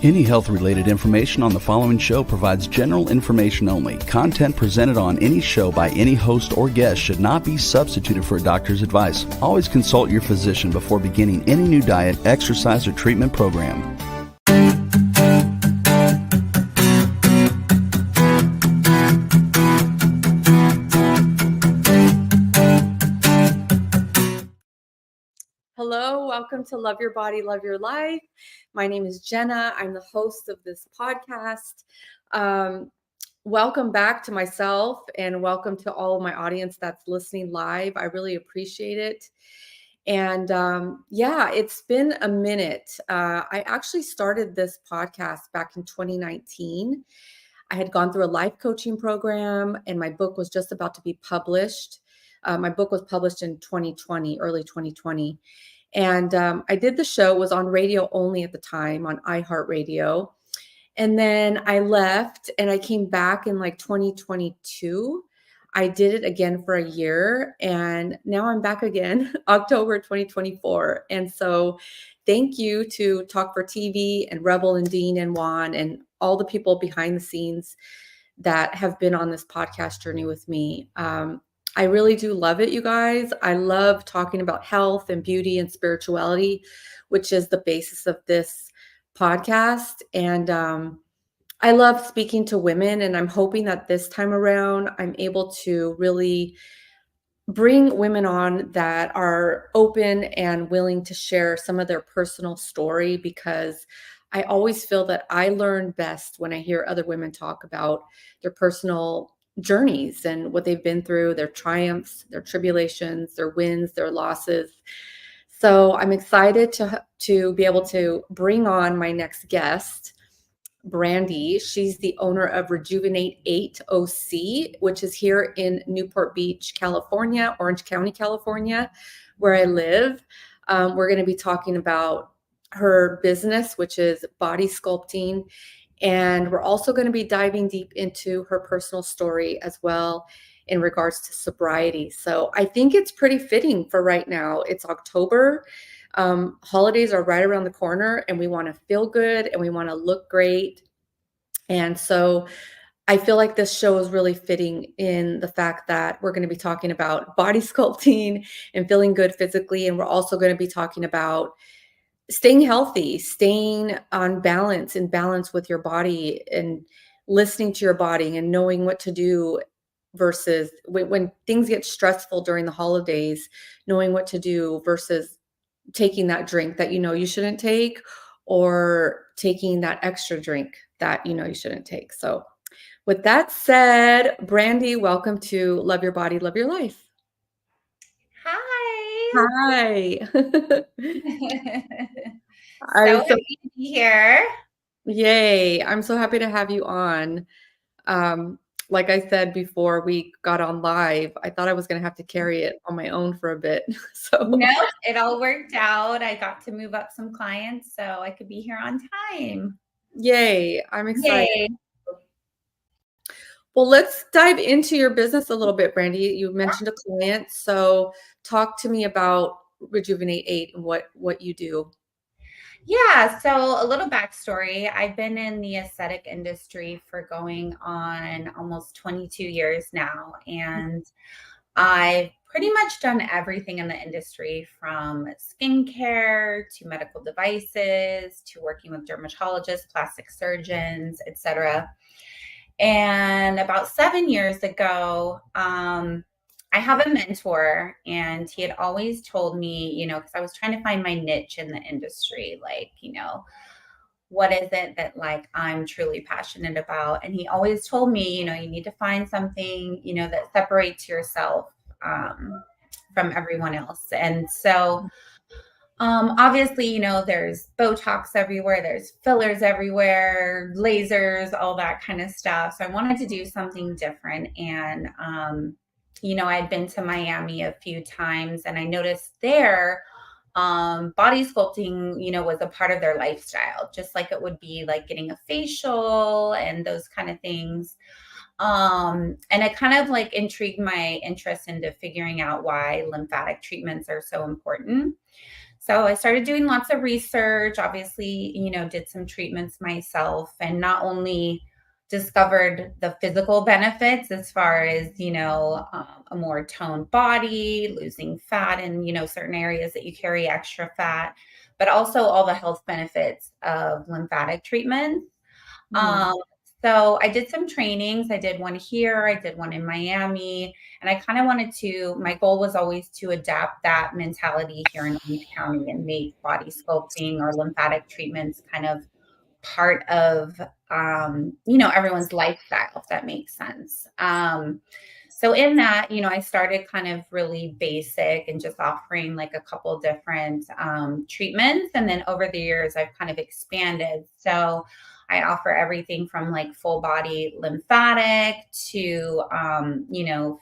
Any health-related information on the following show provides general information only. Content presented on any show by any host or guest should not be substituted for a doctor's advice. Always consult your physician before beginning any new diet, exercise, or treatment program. Hello, welcome to Love Your Body, Love Your Life. My name is Jenna. I'm the host of this podcast. Welcome back to myself and welcome to all of my audience that's listening live. I really appreciate it. And it's been a minute. I actually started this podcast back in 2019. I had gone through a life coaching program and my book was just about to be published. My book was published in 2020, early 2020. And I did the show. It was on radio only at the time, on iHeartRadio. And then I left and I came back in like 2022. I did it again for a year. And now I'm back again, October 2024. And so thank you to Talk for TV and Rebel and Dean and Juan and all the people behind the scenes that have been on this podcast journey with me. I really do love it, you guys. I love talking about health and beauty and spirituality, which is the basis of this podcast. And I love speaking to women, and I'm hoping that this time around, I'm able to really bring women on that are open and willing to share some of their personal story, because I always feel that I learn best when I hear other women talk about their personal journeys and what they've been through, their triumphs, their tribulations, their wins, their losses. So I'm excited to be able to bring on my next guest, Brandy. She's the owner of Rejuvenate 8 OC, which is here in Newport Beach, California, Orange County, California, where I live. We're going to be talking about her business, which is body sculpting. And we're also going to be diving deep into her personal story as well in regards to sobriety. So I think it's pretty fitting for right now. It's October. Holidays are right around the corner and we want to feel good and we want to look great. And so I feel like this show is really fitting in the fact that we're going to be talking about body sculpting and feeling good physically. And we're also going to be talking about staying healthy, staying on balance, in balance with your body and listening to your body and knowing what to do versus when things get stressful during the holidays, knowing what to do versus taking that drink that you shouldn't take or taking that extra drink that you shouldn't take. So with that said, Brandy, welcome to Love Your Body, Love Your Life. Hi. So happy to be here. Yay. I'm so happy to have you on. Like I said before we got on live, I thought I was going to have to carry it on my own for a bit. So no, it all worked out. I got to move up some clients so I could be here on time. Yay. I'm excited. Yay. Well, let's dive into your business a little bit, Brandy. You mentioned a client. So talk to me about Rejuvenate 8 and what you do. Yeah. So a little backstory. I've been in the aesthetic industry for going on almost 22 years now. And I've pretty much done everything in the industry, from skincare to medical devices to working with dermatologists, plastic surgeons, etc. And about 7 years ago, I have a mentor, and he had always told me, because I was trying to find my niche in the industry, like, what is it that like I'm truly passionate about? And he always told me, you need to find something, that separates yourself from everyone else. And so obviously, there's Botox everywhere, there's fillers everywhere, lasers, all that kind of stuff. So I wanted to do something different. And, I'd been to Miami a few times and I noticed there, body sculpting, was a part of their lifestyle, just like it would be like getting a facial and those kind of things. And it kind of like intrigued my interest into figuring out why lymphatic treatments are so important. So I started doing lots of research, obviously, did some treatments myself, and not only discovered the physical benefits as far as, a more toned body, losing fat in, certain areas that you carry extra fat, but also all the health benefits of lymphatic treatments. Mm. Um, so I did some trainings. I did one here, I did one in Miami, and I kind of my goal was always to adapt that mentality here in Orange County and make body sculpting or lymphatic treatments kind of part of, everyone's lifestyle, if that makes sense. So in that, I started kind of really basic and just offering like a couple different treatments. And then over the years, I've kind of expanded. So I offer everything from like full body lymphatic to,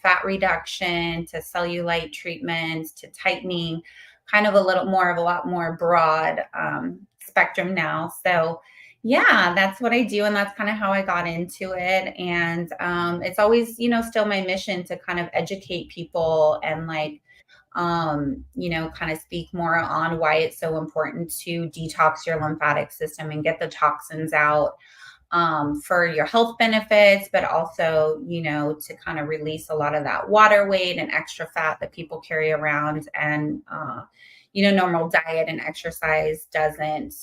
fat reduction to cellulite treatments to tightening, kind of a lot more broad spectrum now. So yeah, that's what I do. And that's kind of how I got into it. And it's always, still my mission to kind of educate people and like, kind of speak more on why it's so important to detox your lymphatic system and get the toxins out for your health benefits, but also, to kind of release a lot of that water weight and extra fat that people carry around. And, normal diet and exercise doesn't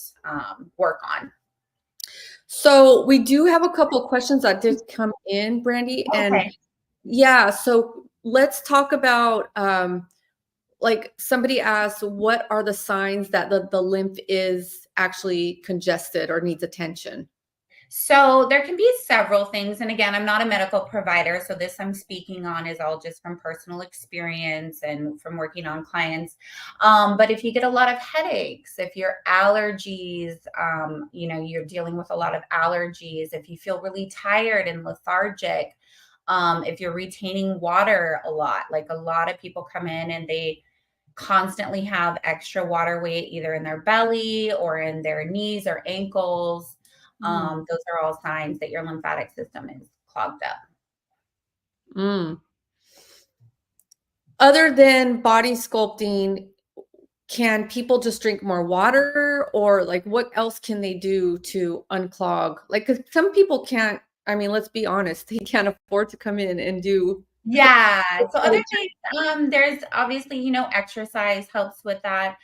work on. So we do have a couple of questions that did come in, Brandy. And Okay. yeah, so let's talk about like somebody asked, what are the signs that the lymph is actually congested or needs attention? So there can be several things. And again, I'm not a medical provider. So this I'm speaking on is all just from personal experience and from working on clients. But if you get a lot of headaches, if your allergies, you're dealing with a lot of allergies, if you feel really tired and lethargic, if you're retaining water a lot, like a lot of people come in and they constantly have extra water weight either in their belly or in their knees or ankles. Those are all signs that your lymphatic system is clogged up. Mm. Other than body sculpting, can people just drink more water, or like what else can they do to unclog? Like, because some people can't, I mean, let's be honest, they can't afford to come in and do. Yeah. So other things, there's obviously, exercise helps with that.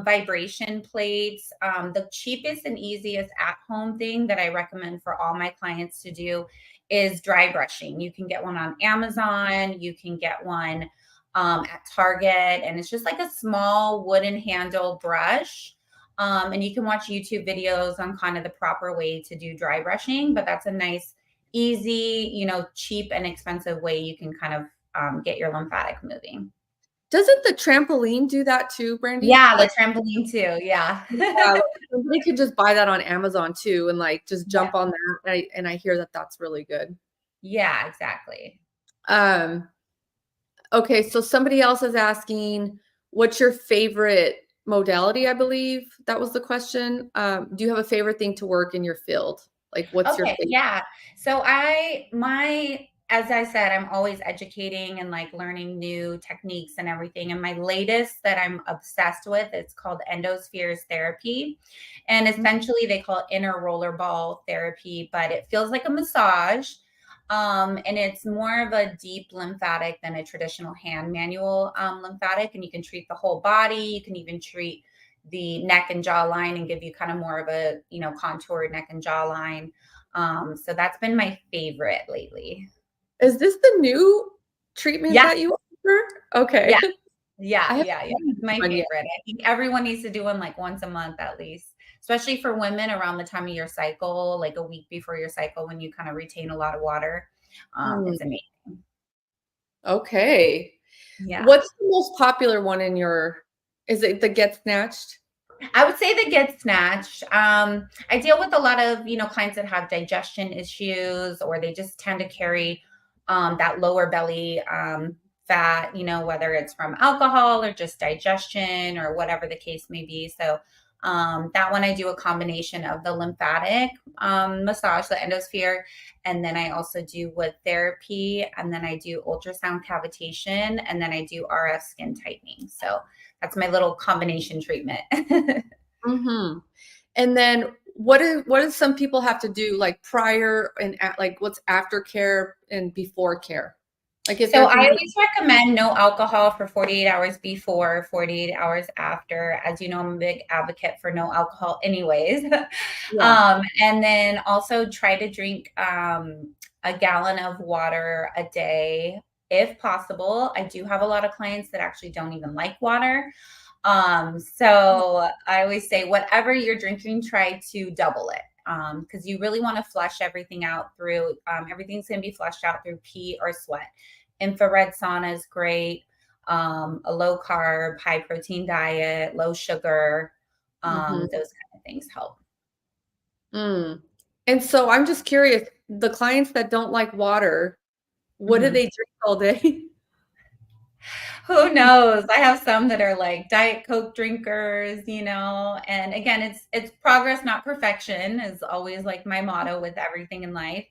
Vibration plates. The cheapest and easiest at-home thing that I recommend for all my clients to do is dry brushing. You can get one on Amazon. You can get one at Target, and it's just like a small wooden handle brush. And you can watch YouTube videos on kind of the proper way to do dry brushing, but that's a nice easy, cheap and expensive way you can kind of get your lymphatic moving. Doesn't the trampoline do that too, Brandy? Yeah, the Like, trampoline too. Yeah. yeah, like somebody could just buy that on Amazon too, and like just Yeah. jump on that. And I hear that that's really good. Yeah, exactly. Um, okay, so somebody else is asking, what's your favorite modality? I believe that was the question. Do you have a favorite thing to work in your field? Like, what's your Okay, favorite? yeah. So as I said, I'm always educating and like learning new techniques and everything. And my latest that I'm obsessed with, it's called endospheres therapy. And essentially they call it inner roller ball therapy, but it feels like a massage. And it's more of a deep lymphatic than a traditional hand manual lymphatic. And you can treat the whole body. You can even treat the neck and jawline and give you kind of more of a, contoured neck and jawline. So that's been my favorite lately. Is this the new treatment Yeah. that you offer? Okay. Yeah. I Yeah. haven't Yeah. Yeah. seen It's my one yet. favorite. I think everyone needs to do one like once a month at least, especially for women around the time of your cycle, like a week before your cycle when you kind of retain a lot of water. Mm, It's amazing. okay. Yeah. What's the most popular one in your, is it the Get Snatched? I would say that Get Snatched. I deal with a lot of, clients that have digestion issues or they just tend to carry that lower belly fat, whether it's from alcohol or just digestion or whatever the case may be. So That one I do a combination of the lymphatic massage, the endosphere, and then I also do wood therapy, and then I do ultrasound cavitation, and then I do RF skin tightening. So that's my little combination treatment. Mm-hmm. And then what do some people have to do like prior and like what's aftercare and before care? Like if So they're I thinking, always recommend no alcohol for 48 hours before, 48 hours after. As you know, I'm a big advocate for no alcohol anyways. yeah, And then also try to drink a gallon of water a day if possible. I do have a lot of clients that actually don't even like water. So I always say whatever you're drinking, try to double it. Because you really want to flush everything out through, everything's going to be flushed out through pee or sweat. Infrared sauna is great. A low carb, high protein diet, low sugar, mm-hmm. those kind of things help. Mm. And so I'm just curious, the clients that don't like water, what do Mhm. they drink all day? Who knows? I have some that are like Diet Coke drinkers, you know, and again, it's progress, not perfection, is always like my motto with everything in life.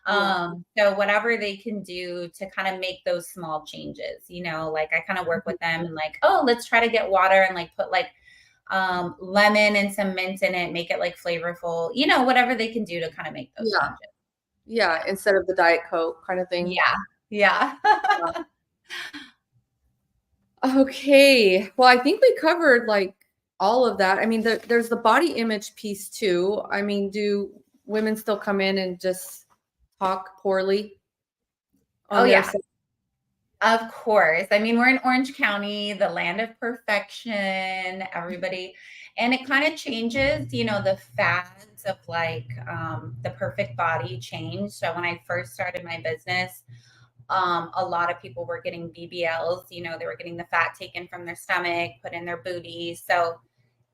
Yeah. So whatever they can do to kind of make those small changes, you know, like I kind of work with them and like, oh, let's try to get water and like put like lemon and some mint in it, make it like flavorful, you know, whatever they can do to kind of make those Yeah. changes. Yeah. Instead of the Diet Coke kind of thing. Yeah. Yeah. Okay. Well, I think we covered like all of that. I mean, there's the body image piece too. I mean, do women still come in and just talk poorly Oh on their yeah. Of course. I mean, we're in Orange County, the land of perfection, everybody. And it kind of changes, you know, the fads of like the perfect body change. So when I first started my business, a lot of people were getting BBLs, you know, they were getting the fat taken from their stomach, put in their booty. So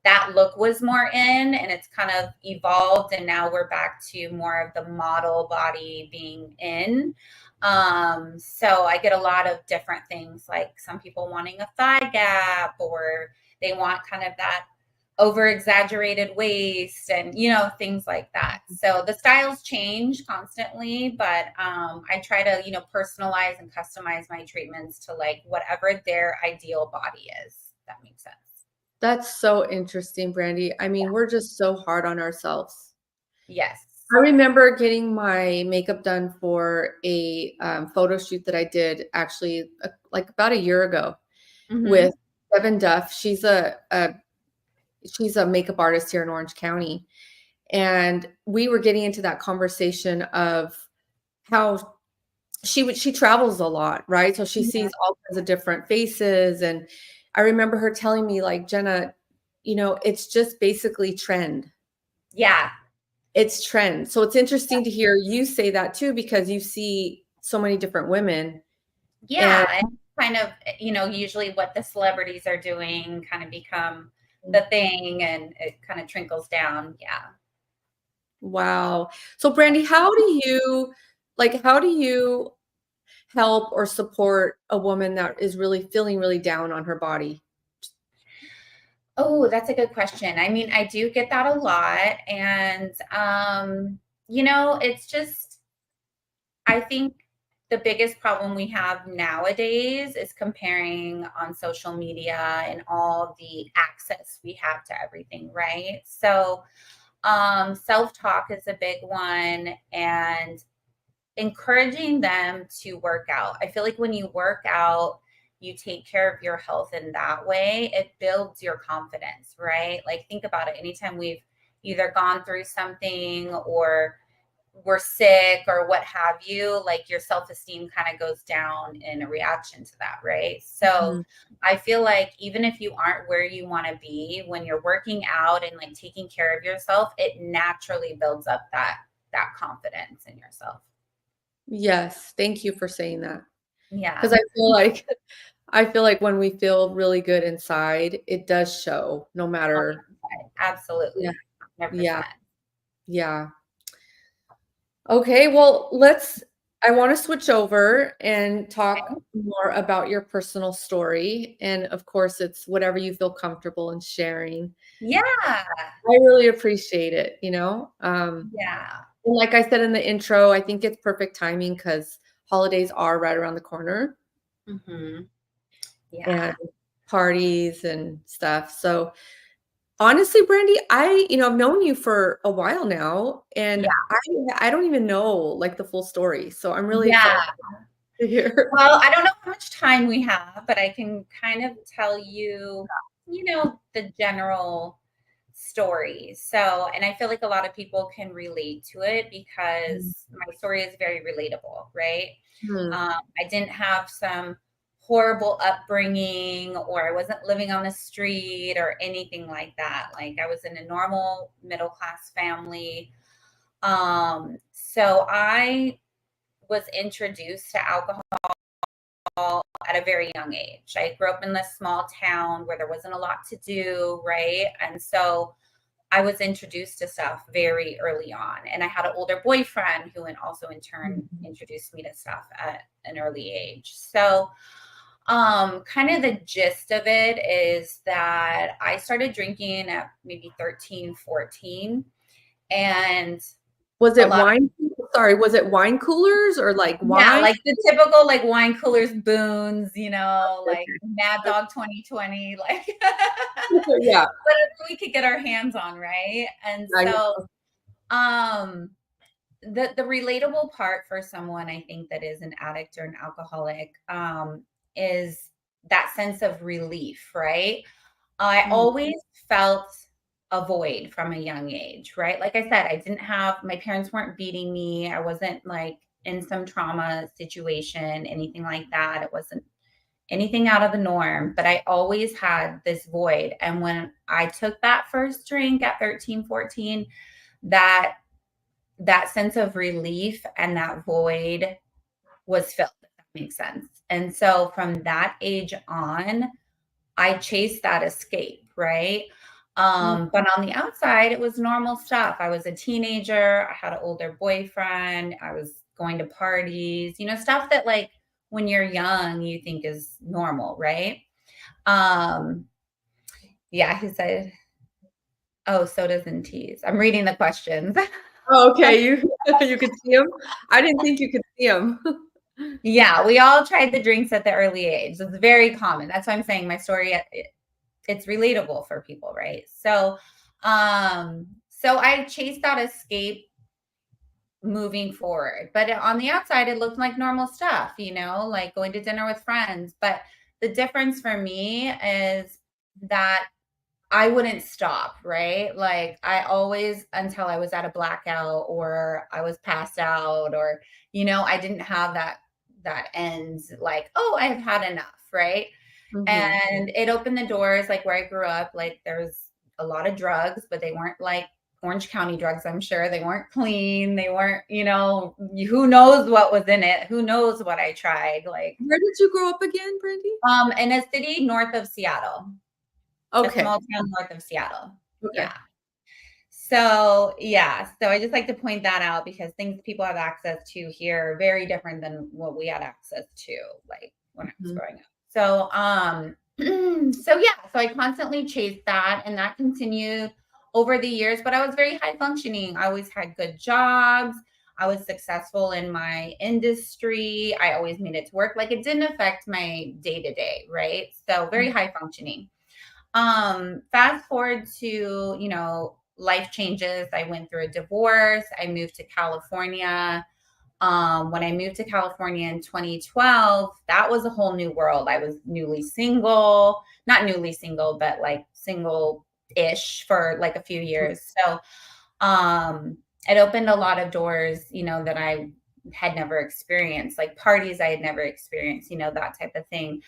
that look was more in and it's kind of evolved and now we're back to more of the model body being in. So I get a lot of different things like some people wanting a thigh gap or they want kind of that over exaggerated waist and you know things like that. So the styles change constantly, but I try to you know personalize and customize my treatments to like whatever their ideal body is. That makes sense. That's so interesting, Brandy. I mean, we're just so hard on ourselves. Yes. I remember getting my makeup done for a photo shoot that I did actually like about a year ago with Mhm. Devin Duff. She's a makeup artist here in Orange County, and we were getting into that conversation of how she travels a lot, right? So she Yeah. sees all kinds of different faces, and I remember her telling me like, Jenna, you know, it's just basically trend. Yeah. It's trend. So it's interesting to hear you say that too, because you see so many different women. And Yeah. And kind of, you know, usually what the celebrities are doing kind of become the thing and it kind of trickles down. Yeah. wow. So Brandy, how do you help or support a woman that is really feeling really down on her body? Oh, that's a good question. I mean, I do get that a lot. And, you know, it's just, I think the biggest problem we have nowadays is comparing on social media and all the access we have to everything, right? So, self-talk is a big one and encouraging them to work out. I feel like when you work out, you take care of your health in that way, it builds your confidence, right? Like think about it. Anytime we've either gone through something or we're sick or what have you, like your self-esteem kind of goes down in a reaction to that, right? So Mhm. I feel like even if you aren't where you want to be, when you're working out and like taking care of yourself, it naturally builds up that confidence in yourself. Yes, thank you for saying that. Because Yeah. I feel like when we feel really good inside, it does show no On matter. the inside. Yeah, Absolutely. yeah, 100%. yeah. Okay, well, let's I want to switch over and talk more about your personal story. And of course, it's whatever you feel comfortable in sharing. Yeah. I really appreciate it, you know? Yeah. And like I said in the intro, I think it's perfect timing because holidays are right around the corner Mm-hmm. and Yeah. parties and stuff. So honestly, Brandy, I've known you for a while now, and Yeah. I don't even know like the full story. So I'm really Yeah. excited to hear. Well, I don't know how much time we have, but I can kind of tell you, the general story. So, and I feel like a lot of people can relate to it because my story is very relatable, right? Hmm. I didn't have some horrible upbringing, or I wasn't living on the street or anything like that. Like I was in a normal middle class family. So I was introduced to alcohol at a very young age. I grew up in this small town where there wasn't a lot to do, right? And so I was introduced to stuff very early on. And I had an older boyfriend who also in turn introduced me to stuff at an early age. So kind of the gist of it is that I started drinking at maybe 13, 14. And Was a it lot of wine? Sorry, was it wine coolers or like Yeah, wine? like the typical like wine coolers, boons, like Okay. Mad Dog 2020, like Yeah, whatever we could get our hands on, right? And I so know. um the relatable part for someone I think that is an addict or an alcoholic is that sense of relief, right? I Mm, always felt a void from a young age, right? Like I said, my parents weren't beating me. I wasn't like in some trauma situation, anything like that. It wasn't anything out of the norm, but I always had this void. And when I took that first drink at 13, 14, that that sense of relief and that void was filled, if that makes sense. And so from that age on, I chased that escape, right? mm, But on the outside, it was normal stuff. I was a teenager. I had an older boyfriend. I was going to parties, stuff that like when you're young, you think is normal, right? Um, yeah, he said, oh, sodas and teas. I'm reading the questions. Oh, okay, you you could see him? I didn't think you could see him. Yeah, we all tried the drinks at the early age. It's very common. That's why I'm saying my story, it's relatable for people, right? So I chased that escape moving forward. But on the outside, it looked like normal stuff, like going to dinner with friends. But the difference for me is that I wouldn't stop, right? Like I always, until I was at a blackout or I was passed out or, I didn't have that ends like, oh, I've had enough, right? Mhm. And it opened the doors, like where I grew up, like there's a lot of drugs, but they weren't like Orange County drugs, I'm sure. They weren't clean. They weren't, who knows what was in it? Who knows what I tried? Like Where did you grow up again, Brandy? in a city north of Seattle, a Okay, small town north of Seattle. okay. Yeah. So yeah, so I just like to point that out because things people have access to here are very different than what we had access to, like when I was Mhm. growing up. So so yeah, so I constantly chased that and that continued over the years, but I was very high functioning. I always had good jobs. I was successful in my industry. I always made it to work. Like it didn't affect my day to day, right? So very high functioning. Fast forward to, life changes. I went through a divorce. I moved to California. When I moved to California in 2012, that was a whole new world. I was newly single, not newly single, but like single-ish for like a few years. So, it opened a lot of doors, that I had never experienced, like parties I had never experienced, that type of thing.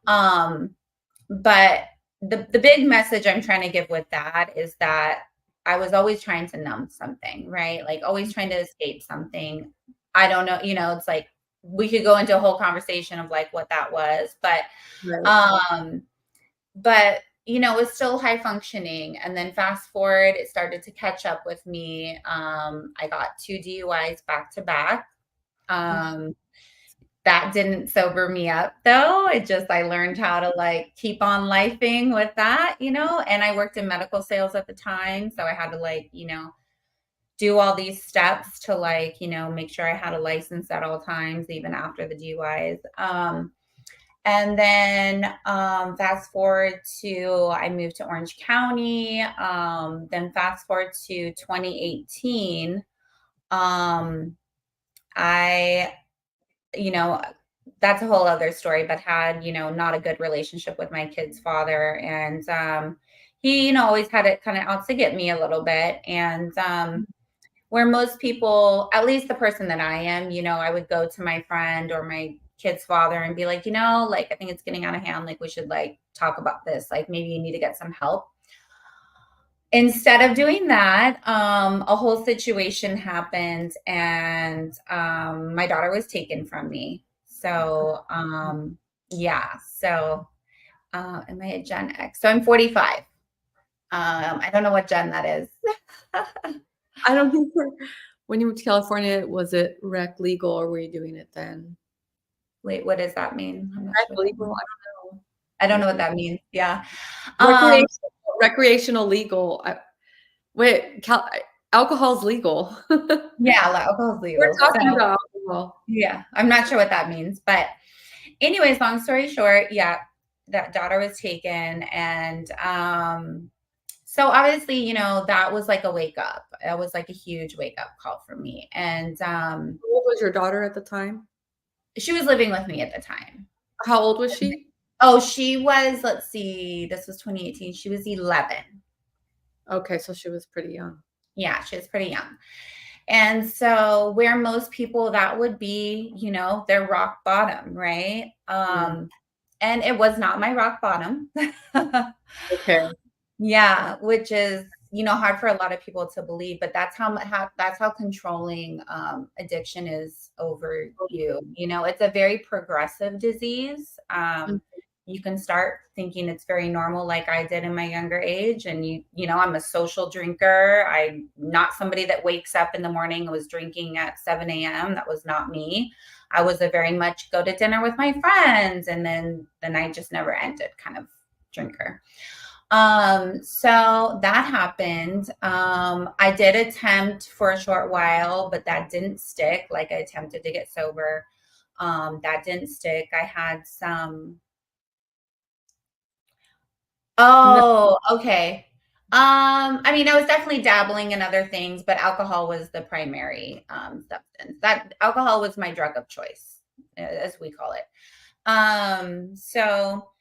But the big message I'm trying to give with that is that I was always trying to numb something, right? Like always trying to escape something. I don't know, it's like we could go into a whole conversation of like what that was, Right. um but it's still high functioning. And then fast forward, it started to catch up with me. I got 2 DUIs back to back. That didn't sober me up though. I learned how to like keep on lifing with that, and I worked in medical sales at the time. So I had to like, do all these steps to like, make sure I had a license at all times, even after the DUIs. And then fast forward to, I moved to Orange County. Then fast forward to 2018. I, that's a whole other story, but had, not a good relationship with my kid's father. And he, always had it kind of out to get me a little bit. And where most people, at least the person that I am, I would go to my friend or my kid's father and be like, like, I think it's getting out of hand. Like, we should like talk about this. Like, maybe you need to get some help. Instead of doing that, a whole situation happened, and my daughter was taken from me. So, yeah. So, am I a Gen X? So I'm 45. I don't know what gen that is. I don't think when you moved to California, was it rec legal or were you doing it then? Wait, what does that mean? I'm not Rec sure. legal? I don't know. I don't know what that means. Yeah. Recreational legal. Alcohol's legal. Yeah, alcohol's legal. We're talking about alcohol. Yeah, I'm not sure what that means. But anyways, long story short, yeah, that daughter was taken. And so obviously, that was like a wake up. It was like a huge wake up call for me. And How old was your daughter at the time? She was living with me at the time. How old was she? Oh, she was, let's see, this was 2018. She was 11. Okay, so she was pretty young. Yeah, she was pretty young. And so where most people, that would be, their rock bottom, right? And it was not my rock bottom. Okay. Yeah, which is, hard for a lot of people to believe, but that's how controlling addiction is over you. It's a very progressive disease. You can start thinking it's very normal, like I did in my younger age. And I'm a social drinker. I'm not somebody that wakes up in the morning and was drinking at 7 a.m. That was not me. I was a very much go to dinner with my friends, and then the night just never ended kind of drinker. So that happened. I did attempt for a short while, but that didn't stick. Like, I attempted to get sober. That didn't stick. I had some. Oh, okay. I mean, I was definitely dabbling in other things, but alcohol was the primary substance. That alcohol was my drug of choice, as we call it. So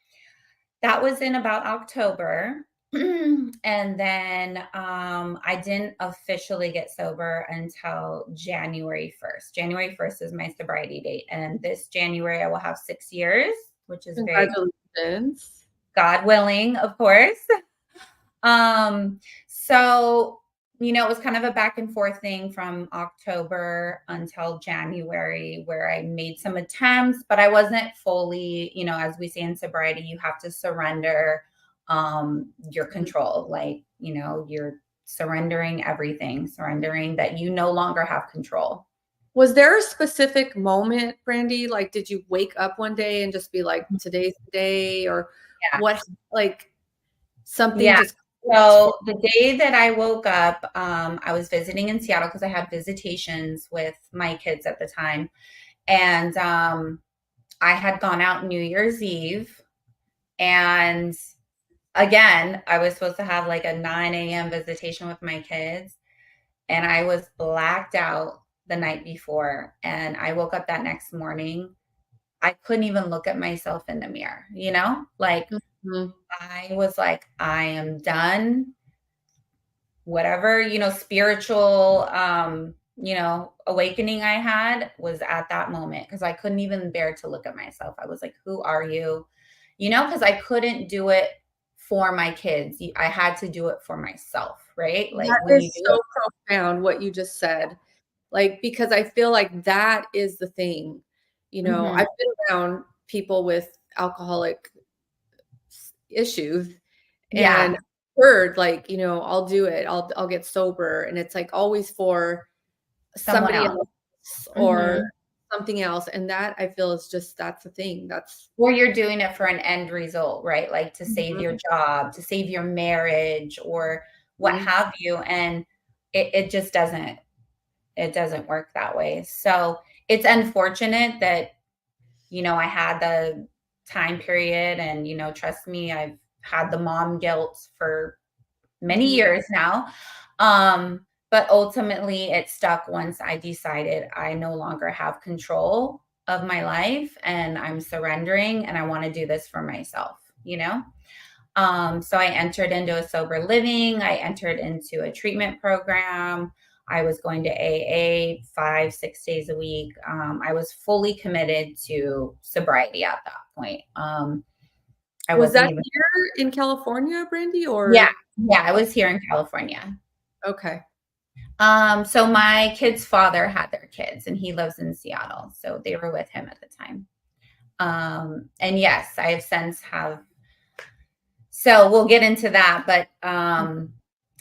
that was in about October. And then I didn't officially get sober until January 1st. January 1st is my sobriety date. And this January, I will have 6 years, which is very God willing, of course. So, it was kind of a back and forth thing from October until January, where I made some attempts, but I wasn't fully, as we say in sobriety, you have to surrender your control. Like, you're surrendering everything, surrendering that you no longer have control. Was there a specific moment, Brandy? Like, did you wake up one day and just be like, today's the day? Or what, like something just. So the day that I woke up, I was visiting in Seattle because I had visitations with my kids at the time. And I had gone out New Year's Eve. And again, I was supposed to have like a 9 a.m. visitation with my kids. And I was blacked out the night before. And I woke up that next morning. I couldn't even look at myself in the mirror, like I was like, I am done. Whatever, spiritual, awakening I had was at that moment, because I couldn't even bear to look at myself. I was like, who are you? Because I couldn't do it for my kids. I had to do it for myself, right? Like, that is so profound what you just said. Like, because I feel like that is the thing. I've been around people with alcoholic issues and heard like, I'll do it. I'll get sober. And it's like always for somebody else or something else. And that I feel is just, that's the thing. That's Or you're doing it for an end result, right? Like to save your job, to save your marriage, or what Mhm. have you. And it just doesn't work that way. So it's unfortunate that, I had the time period, and, trust me, I've had the mom guilt for many Mhm. years now. But ultimately it stuck once I decided I no longer have control of my life, and I'm surrendering, and I want to do this for myself. So I entered into a sober living. I entered into a treatment program. I was going to AA 5, 6 days a week. I was fully committed to sobriety at that point. I Was wasn't that even, here in California, Brandy, yeah, or? yeah, I Oh, was here in California. okay. So my kid's father had their kids, and he lives in Seattle. So they were with him at the time. And yes, I have since have, so we'll get into that, but,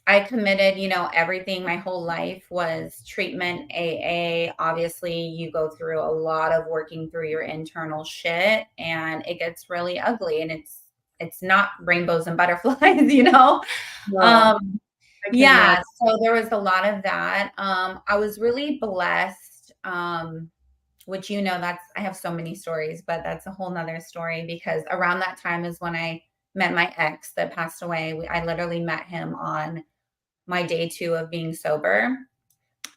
I committed, everything. My whole life was treatment, AA. Obviously you go through a lot of working through your internal shit, and it gets really ugly, and it's not rainbows and butterflies. No, Um, I can yeah, imagine. so there was a lot of that. I was really blessed, which, that's, I have so many stories, but that's a whole nother story, because around that time is when I met my ex that passed away. I literally met him on my day 2 of being sober.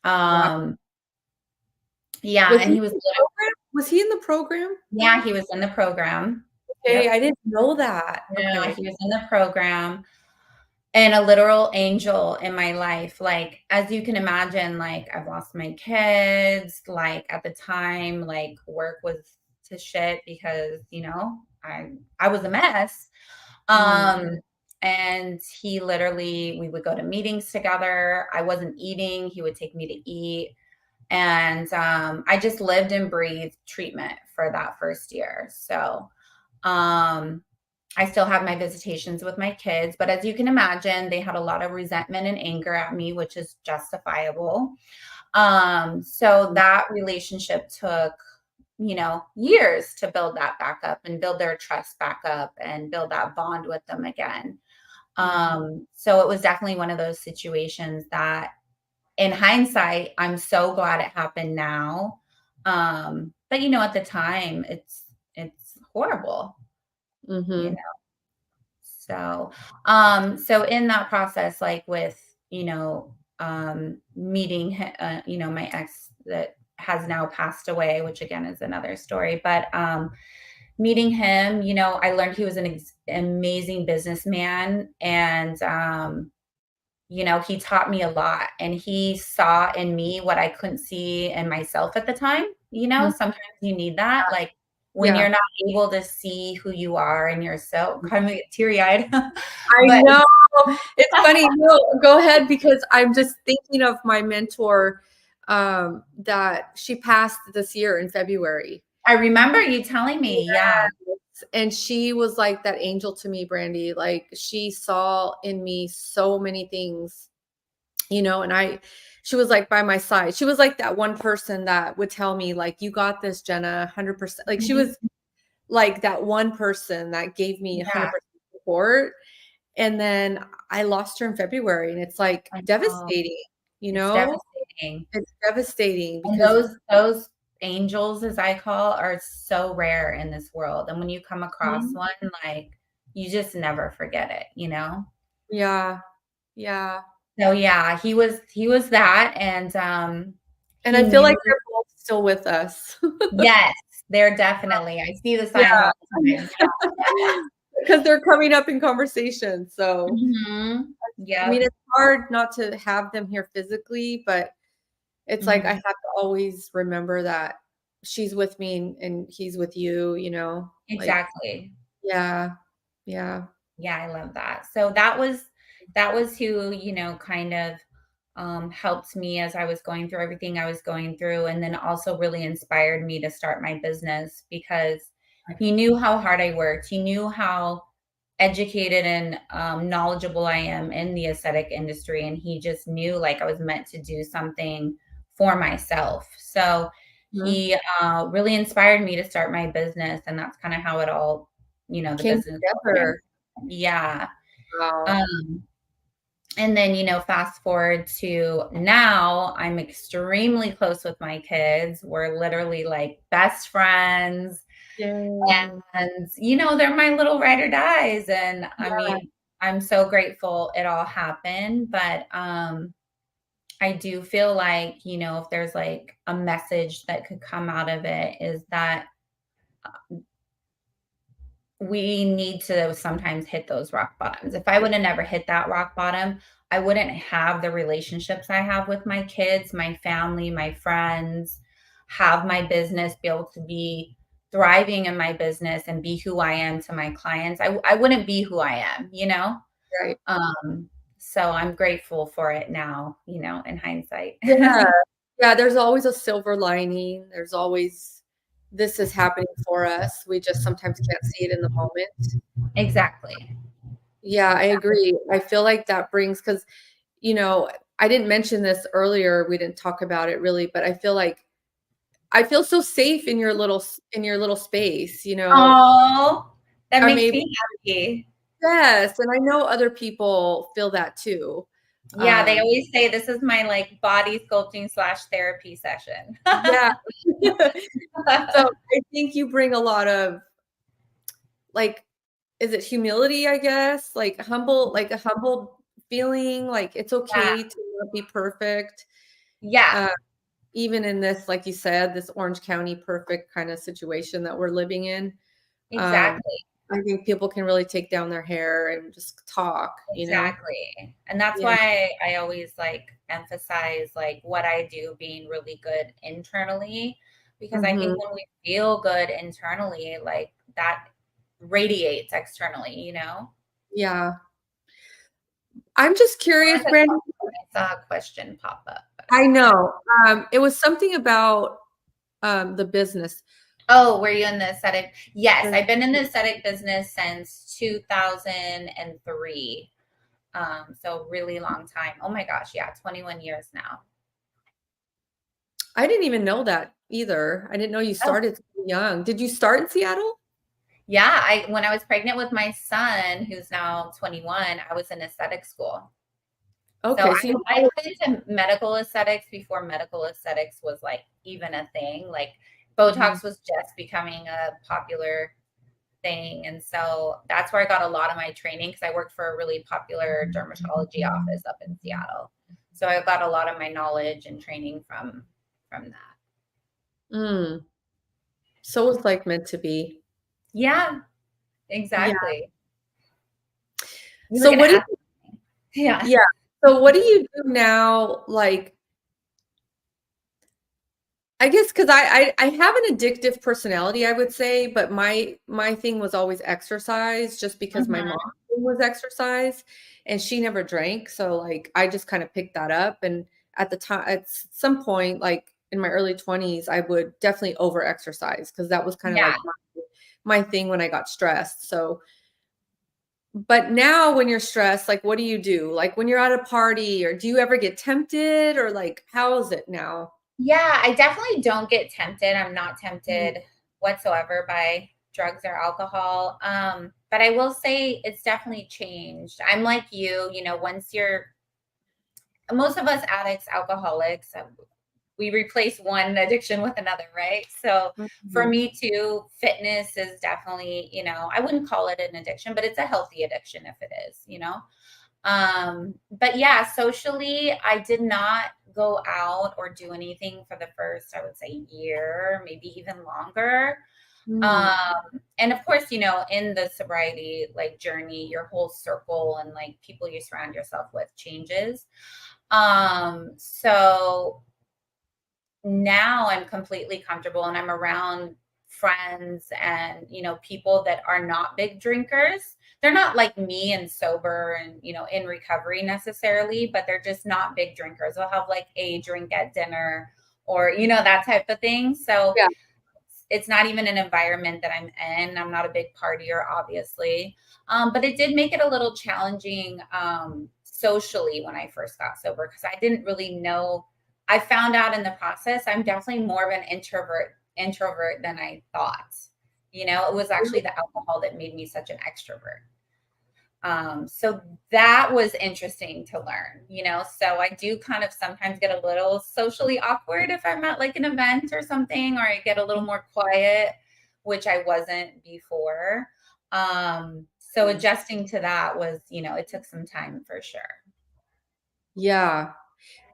Wow. Um, yeah, Was he and in he was, the program? Was he in the program? yeah, he was in the program. Okay, Yep. I didn't know that. Yeah, Okay. he was in the program. And a literal angel in my life. Like, as you can imagine, like, I've lost my kids. Like, at the time, like, work was to shit because, I was a mess. Mm. And he literally, we would go to meetings together. I wasn't eating, he would take me to eat. And I just lived and breathed treatment for that first year. So I still have my visitations with my kids, but as you can imagine, they had a lot of resentment and anger at me, which is justifiable. So that relationship took, years to build that back up and build their trust back up and build that bond with them again. Mhm. So it was definitely one of those situations that, in hindsight, I'm so glad it happened now. But at the time, it's horrible, you know. Mhm. So in that process, like with, meeting, my ex that has now passed away, which again is another story, but, meeting him, I learned he was an amazing businessman, and, he taught me a lot, and he saw in me what I couldn't see in myself at the time. Mhm. Sometimes you need that, like when you're Yeah. not able to see who you are, and you're so kind of get teary-eyed. I But know. It's funny. No, go ahead, because I'm just thinking of my mentor, that she passed this year in February. I remember you telling me, yeah. Yes, and she was like that angel to me, Brandy. Like, she saw in me so many things, and she was like by my side. She was like that one person that would tell me, like, "You got this, Jenna, 100%." Like, she Mhm. was like that one person that gave me Yeah, 100% support. And then I lost her in February, and it's like I know. devastating, you It's know? devastating. It's devastating And because those angels, as I call, are so rare in this world, and when you come across Mhm. one, like, you just never forget it? Yeah, yeah. So, yeah, he was that, and, And he I feel knew. like they're both still with us. Yes, they're definitely, I see the signs Yeah. all the time, yeah. Because they're coming up in conversation, so, Mhm. I mean, Yep. it's hard not to have them here physically, but it's like I Mhm. have to always remember that she's with me, and he's with you, like, Exactly. yeah, yeah. Yeah, I love that. So that was who, kind of, helped me as I was going through everything I was going through, and then also really inspired me to start my business, because he knew how hard I worked. He knew how educated and, knowledgeable I am in the aesthetic industry, and he just knew, like, I was meant to do something for myself. So Mhm. He really inspired me to start my business, and that's kind of how it all, the Came business all ran. together. Yeah. Wow. Um, and then, fast forward to now, I'm extremely close with my kids. We're literally like best friends. Yay. And, they're my little ride or dies. And I Yeah, mean, I'm so grateful it all happened. But I do feel like, if there's like a message that could come out of it is that we need to sometimes hit those rock bottoms. If I would have never hit that rock bottom, I wouldn't have the relationships I have with my kids, my family, my friends, have my business, be able to be thriving in my business and be who I am to my clients. I wouldn't be who I am. right. Um, so I'm grateful for it now, in hindsight. Yeah. Yeah, there's always a silver lining. There's always this is happening for us. We just sometimes can't see it in the moment. Exactly. Yeah, I agree. I feel like that brings because, you know, I didn't mention this earlier. We didn't talk about it really, but I feel like I feel so safe in your little space, you know. Oh, that I'm makes able me happy. Yes, and I know other people feel that too. Yeah, they Um, always say this is my like body sculpting slash therapy session. yeah. So I think you bring a lot of like, is it humility, I guess? Like a humble feeling, like it's Yeah, okay to not be perfect. yeah, Uh, even in this, like you said, this Orange County perfect kind of situation that we're living in. Um, exactly, I think people can really take down their hair and just talk, you know? exactly. And that's Yeah. why I always like emphasize like what I do being really good internally, because I think Mhm. when we feel good internally, like that radiates externally. Yeah. I'm just I curious, wanted to Brandy. talk about I saw a question pop up, but I I don't. know. It was something about the business. Oh, were you in the aesthetic? Yes, I've been in the aesthetic business since 2003. So really long time. Oh my gosh, yeah, 21 years now. I didn't even know that either. I didn't know you Oh, started so young. Did you start in Seattle? yeah. I when I was pregnant with my son, who's now 21, I was in aesthetic school. So Okay, so you I got into medical aesthetics before medical aesthetics was like even a thing. Like Mhm. Botox was just becoming a popular thing. And so that's where I got a lot of my training because I worked for a really popular dermatology office up in Seattle. So I got a lot of my knowledge and training from that. Mm. So it's like meant to be. Yeah, Yeah. exactly. You were So gonna what do ask me. Yeah. yeah. So what do you do now? Like, I guess because I have an addictive personality, I would say, but my thing was always exercise just because my mom Mhm. was exercise and she never drank. So like I just kind of picked that up. And at the time at some point, like in my early 20s, I would definitely over exercise because that was kind of Yeah. like my thing when I got stressed. So but now when you're stressed, like what do you do? Like when you're at a party or do you ever get tempted or like how is it now? Yeah, I definitely don't get tempted. I'm not Mhm. tempted whatsoever by drugs or alcohol. But I will say it's definitely changed. I'm like you, once you're most of us addicts, alcoholics, we replace one addiction with another, right? So for Mhm. me too, fitness is definitely, I wouldn't call it an addiction, but it's a healthy addiction if it is. But yeah, socially, I did not go out or do anything for the first, I would say, year, maybe even longer. Mm. And of course, in the sobriety like journey, your whole circle and like people you surround yourself with changes. So now I'm completely comfortable and I'm around friends and people that are not big drinkers. They're not like me and sober and in recovery necessarily, but they're just not big drinkers. They'll have like a drink at dinner or that type of thing. So Yeah. it's not even an environment that I'm in. I'm not a big partier, obviously. But it did make it a little challenging socially when I first got sober because I didn't really know. I found out in the process, I'm definitely more of an introvert than I thought. You know, it was actually the alcohol that made me such an extrovert. So that was interesting to learn, you know. So I do kind of sometimes get a little socially awkward if I'm at like an event or something, or I get a little more quiet, which I wasn't before. So adjusting to that was, you know, it took some time for sure. Yeah.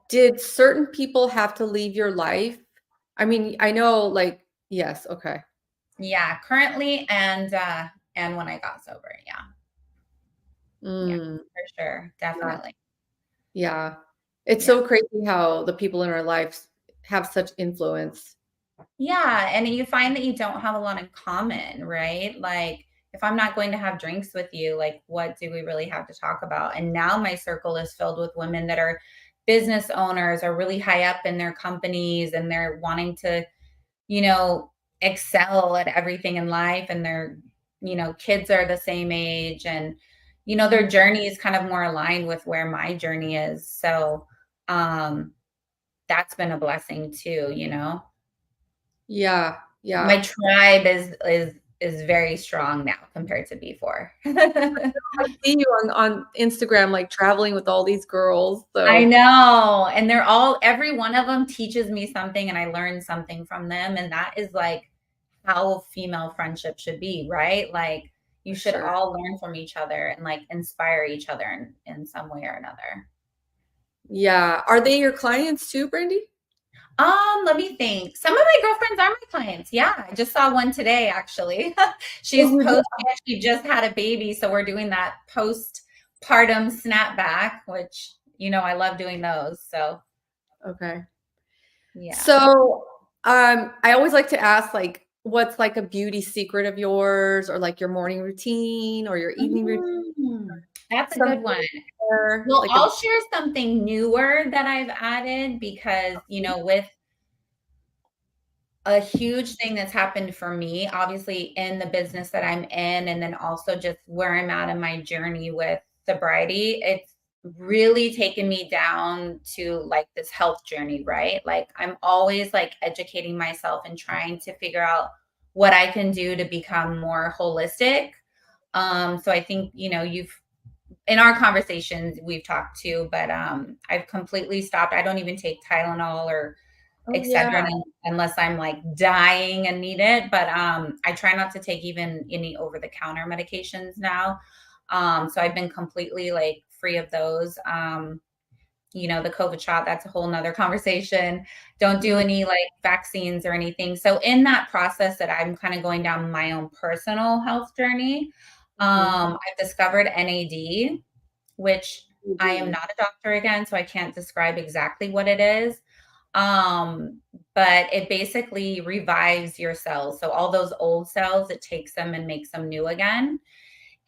Did certain people have to leave your life? I mean, I know like, yes, okay. Yeah, currently and when I got sober, yeah. Yeah, Mm, for sure. yeah. Definitely. Yeah. It's Yeah. so crazy how the people in our lives have such influence. Yeah, and you find that you don't have a lot in common, right? Like, if I'm not going to have drinks with you, like, what do we really have to talk about? And now my circle is filled with women that are business owners, are really high up in their companies, and they're wanting to, you know, excel at everything in life. And their, you know, kids are the same age, and, you know, their journey is kind of more aligned with where my journey is. So, that's been a blessing too, you know. Yeah. My Yeah. tribe is very strong now compared to before. I see you on Instagram, like traveling with all these girls. I So know, and they're all every one of them teaches me something, and I learn something from them, and that is, like, how female friendship should be, right? Like, you for should sure. all learn from each other and, like, inspire each other in some way or another. Yeah. Are they your clients too, Brandy? Let me think. Some of my girlfriends are my clients. Yeah, I just saw one today, actually. Oh, She's you did? she actually just had a baby, so we're doing that postpartum snapback, which, you know, I love doing those. So, Okay. yeah. So, I always like to ask, like, what's like a beauty secret of yours, or like your morning routine, or your evening routine, That's a good something one. there, Well, like a I'll share something newer that I've added because, you know, with a huge thing that's happened for me, obviously in the business that I'm in, and then also just where I'm at in my journey with sobriety, it's really taken me down to like this health journey, right? Like I'm always like educating myself and trying to figure out what I can do to become more holistic. So I think, you know, you've in our conversations we've talked too, but I've completely stopped. I don't even take Tylenol or oh, yeah. Excedrin unless I'm like dying and need it. But I try not to take even any over the counter medications now. So I've been completely like free of those. You know, the COVID shot, that's a whole nother conversation. Don't do Mm, any like vaccines or anything. So in that process that I'm kind of going down my own personal health journey, mhm. I've discovered NAD, which I am Mhm. not a doctor again, so I can't describe exactly what it is. Um, but it basically revives your cells. So all those old cells, it takes them and makes them new again.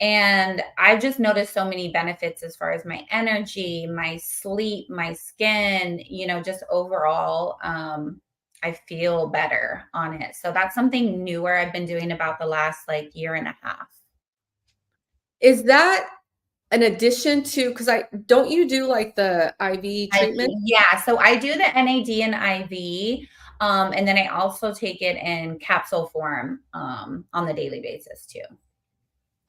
And I've just noticed so many benefits as far as my energy, my sleep, my skin, you know, just overall, I feel better on it. So that's something newer I've been doing about the last like year and a half. Is that an addition to, because I don't you do like the IV treatment? Yeah, so I do the NAD and IV, and then I also take it in capsule form, on the daily basis too.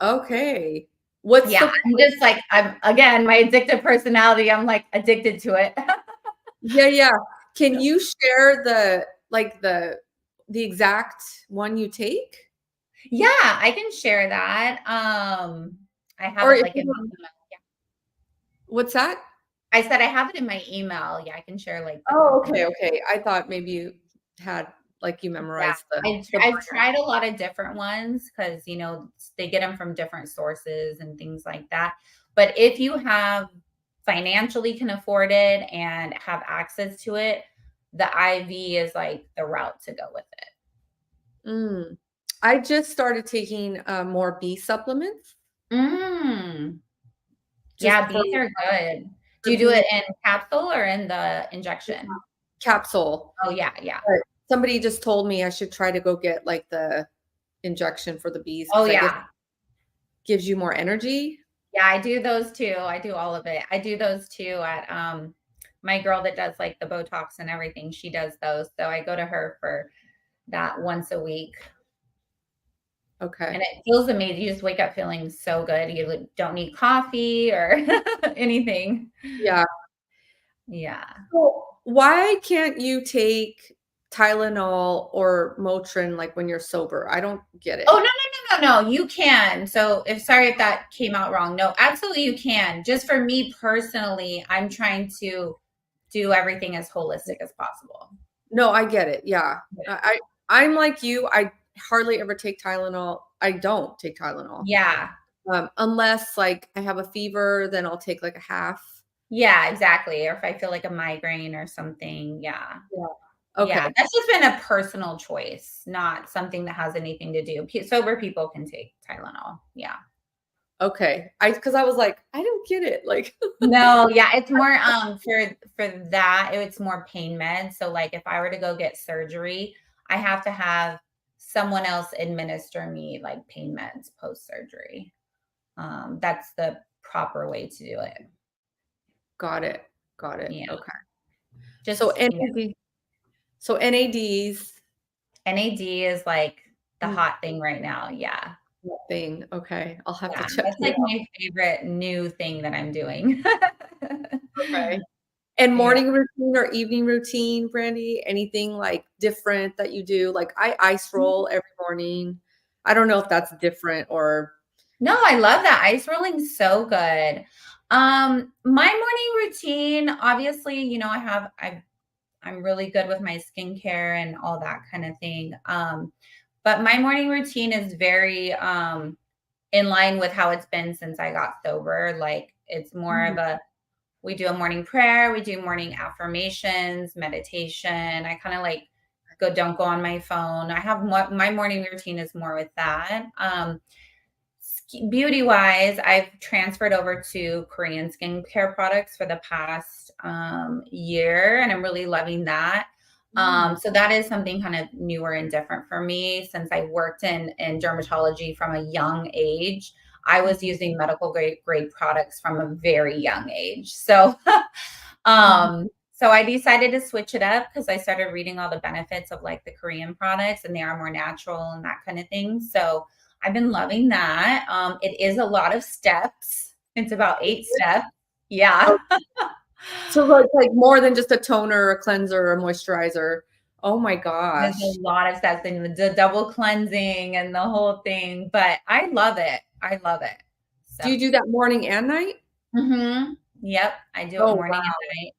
Okay. What's Yeah, the I'm just like I'm again, my addictive personality, I'm like addicted to it. Yeah, yeah. Can you share the like the exact one you take? Yeah, I can share that. I have Or it if like you in my don't email. Yeah. what's that? I said I have it in my email. Yeah, I can share like the Oh, company. okay, okay. I thought maybe you had like you Yeah, memorized the I've brand. tried a lot of different ones because, you know, they get them from different sources and things like that. But if you have financially can afford it and have access to it, the IV is like the route to go with it. Mm. I just started taking, more B supplements Mm. just Yeah, bees are good. Do for you do B it in capsule or in the injection? capsule, Oh, yeah, yeah. but somebody just told me I should try to go get, like, the injection for the bees Oh, because I guess yeah. gives you more energy? Yeah, I do those too. I do all of it. I do those too at my girl that does like the Botox and everything, she does those. So I go to her for that once a week. Okay. And it feels amazing. You just wake up feeling so good. You don't need coffee or anything. Yeah. Yeah. So why can't you take Tylenol or Motrin like when you're sober? I don't get it. Oh, no. You can. So sorry if that came out wrong. No, absolutely you can. Just for me personally, I'm trying to do everything as holistic as possible. No, I get it. Yeah. I'm like you. I hardly ever take Tylenol. I don't take Tylenol. Yeah. Unless like I have a fever, then I'll take like a half. Yeah, exactly. Or if I feel like a migraine or something. Yeah. Yeah. Okay. Yeah. That's just been a personal choice, not something that has anything to do. Sober people can take Tylenol. Yeah. Okay. Because I was like, I don't get it. Like, No, yeah, it's more for that, it's more pain meds. So like if I were to go get surgery, I have to have someone else administer me like pain meds post surgery. That's the proper way to do it. got it. Yeah. Okay. Just So NADs. NAD is like the hot thing right now. Yeah. Thing. Okay. I'll have to Yeah. check. That's like my favorite new thing that I'm doing. Okay. And morning routine or evening routine, Brandy? Anything like different that you do? Like I ice roll every morning. I don't know if that's different or No, I love that. Ice rolling's so good. My morning routine, obviously, you know, I'm really good with my skincare and all that kind of thing. But my morning routine is very in line with how it's been since I got sober. Like it's more of we do a morning prayer, we do morning affirmations, meditation. I kind of like don't go on my phone. I have my morning routine is more with that. Beauty wise, I've transferred over to Korean skincare products for the past year, and I'm really loving that. So that is something kind of newer and different for me since I worked in dermatology from a young age. I was using medical grade products from a very young age. So, so I decided to switch it up because I started reading all the benefits of like the Korean products, and they are more natural and that kind of thing. So I've been loving that. It is a lot of steps. It's about 8 steps. Yeah. so like more than just a toner, a cleanser, or a moisturizer. Oh my gosh. There's a lot of steps and the double cleansing and the whole thing, but I love it. I love it. So. Do you do that morning and night? Yep. I do it morning and night.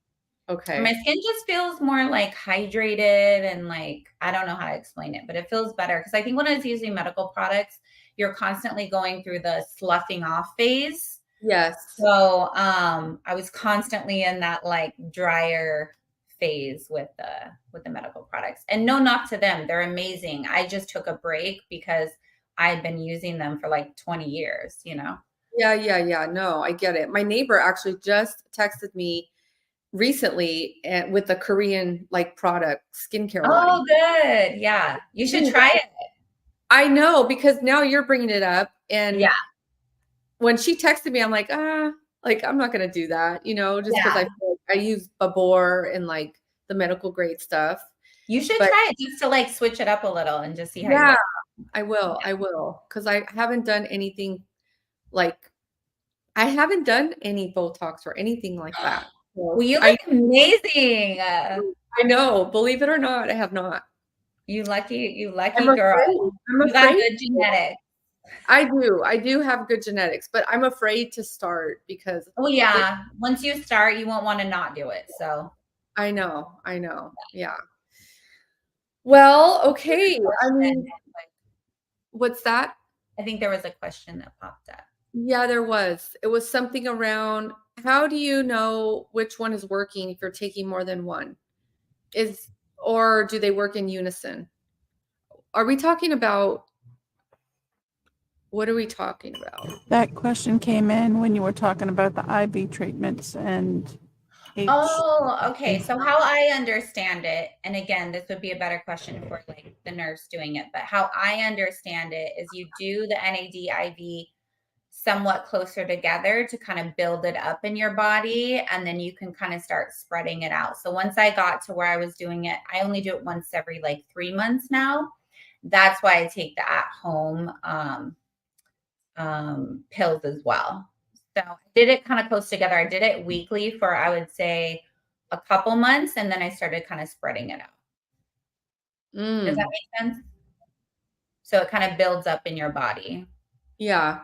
Okay. My skin just feels more like hydrated and like, I don't know how to explain it, but it feels better. Because I think when I was using medical products, you're constantly going through the sloughing off phase. Yes. So I was constantly in that like drier phase with the medical products. And no knock to them. They're amazing. I just took a break because I'd been using them for like 20 years, you know? Yeah. No, I get it. My neighbor actually just texted me recently with the Korean like product skincare line. Oh, good. Yeah. You should try it. I know, because now you're bringing it up. And yeah, when she texted me, I'm like, I'm not going to do that, you know, just because Yeah. I feel like I use Babor and like the medical grade stuff. You should try it just to like switch it up a little and just see how you Yeah, like. I will. Because I haven't done anything like, I haven't done any Botox or anything like that. Well, you look amazing. I know. Believe it or not, I have not. You lucky I'm girl. I'm You got afraid. good genetics. I do have good genetics, but I'm afraid to start because Well, yeah. Once you start, you won't want to not do it. So I know. Yeah. Well, okay. I mean, what's that? I think there was a question that popped up. Yeah, there was. It was something around, how do you know which one is working if you're taking more than one? Or do they work in unison? Are we talking about, what are we talking about? That question came in when you were talking about the IV treatments and Oh, okay. So how I understand it, and again, this would be a better question for like the nurse doing it, but how I understand it is you do the NAD IV somewhat closer together to kind of build it up in your body. And then you can kind of start spreading it out. So once I got to where I was doing it, I only do it once every like 3 months now. That's why I take the at-home pills as well. So I did it kind of close together. I did it weekly for, I would say, a couple months, and then I started kind of spreading it out. Does that make sense? So it kind of builds up in your body. Yeah.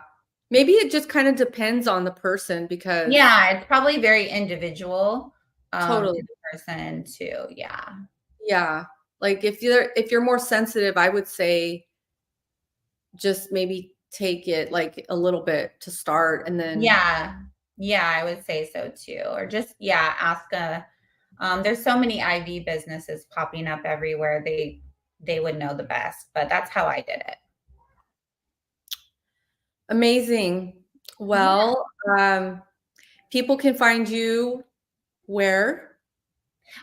Maybe it just kind of depends on the person because Yeah, it's probably very individual totally to the person too. Yeah. Yeah. Like if you're more sensitive, I would say just maybe take it like a little bit to start and then Yeah. Yeah, I would say so too. Or just, yeah, ask there's so many IV businesses popping up everywhere. They would know the best, but that's how I did it. Amazing. Well, people can find you where?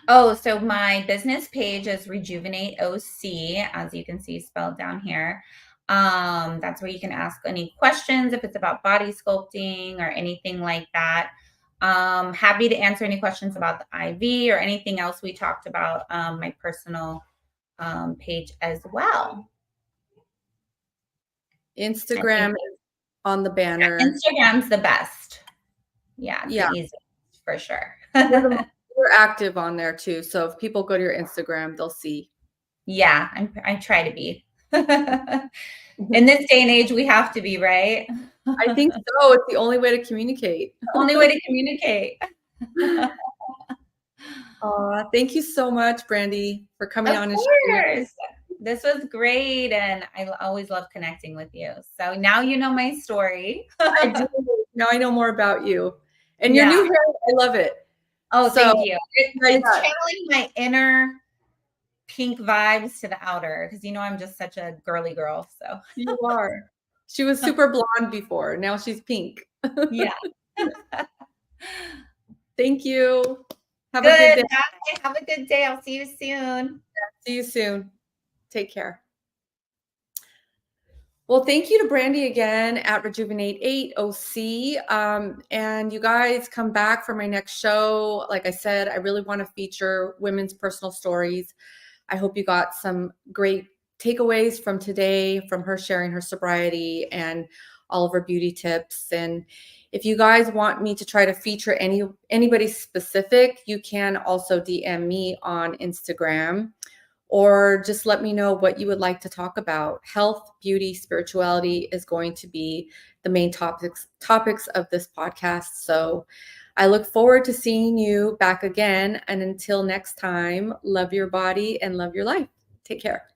Oh, so my business page is Rejuvenate OC, as you can see spelled down here. That's where you can ask any questions if it's about body sculpting or anything like that. Happy to answer any questions about the IV or anything else we talked about, my personal page as well. Instagram is on the banner. Instagram's the best. Yeah, Yeah. the easiest for sure. You're active on there too. So if people go to your Instagram, they'll see. Yeah, I try to be. In this day and age, we have to be, right? I think so. It's the only way to communicate. The only way to communicate. Thank you so much, Brandy, for coming on. Of course. This was great. And I always love connecting with you. So now you know my story. I do. Now I know more about you. And your new hair, I love it. Oh, thank you. It's channeling my inner pink vibes to the outer because I'm just such a girly girl. So you are. She was super blonde before. Now she's pink. Yeah. Thank you. Have a good day. Bye. Have a good day. I'll see you soon. Yeah, see you soon. Take care. Well, thank you to Brandy again at Rejuvenate 8 OC. And you guys come back for my next show. Like I said, I really want to feature women's personal stories. I hope you got some great takeaways from today, from her sharing her sobriety and all of her beauty tips. And if you guys want me to try to feature anybody specific, you can also DM me on Instagram or just let me know what you would like to talk about. Health, beauty, spirituality is going to be the main topics of this podcast. So I look forward to seeing you back again. And until next time, love your body and love your life. Take care.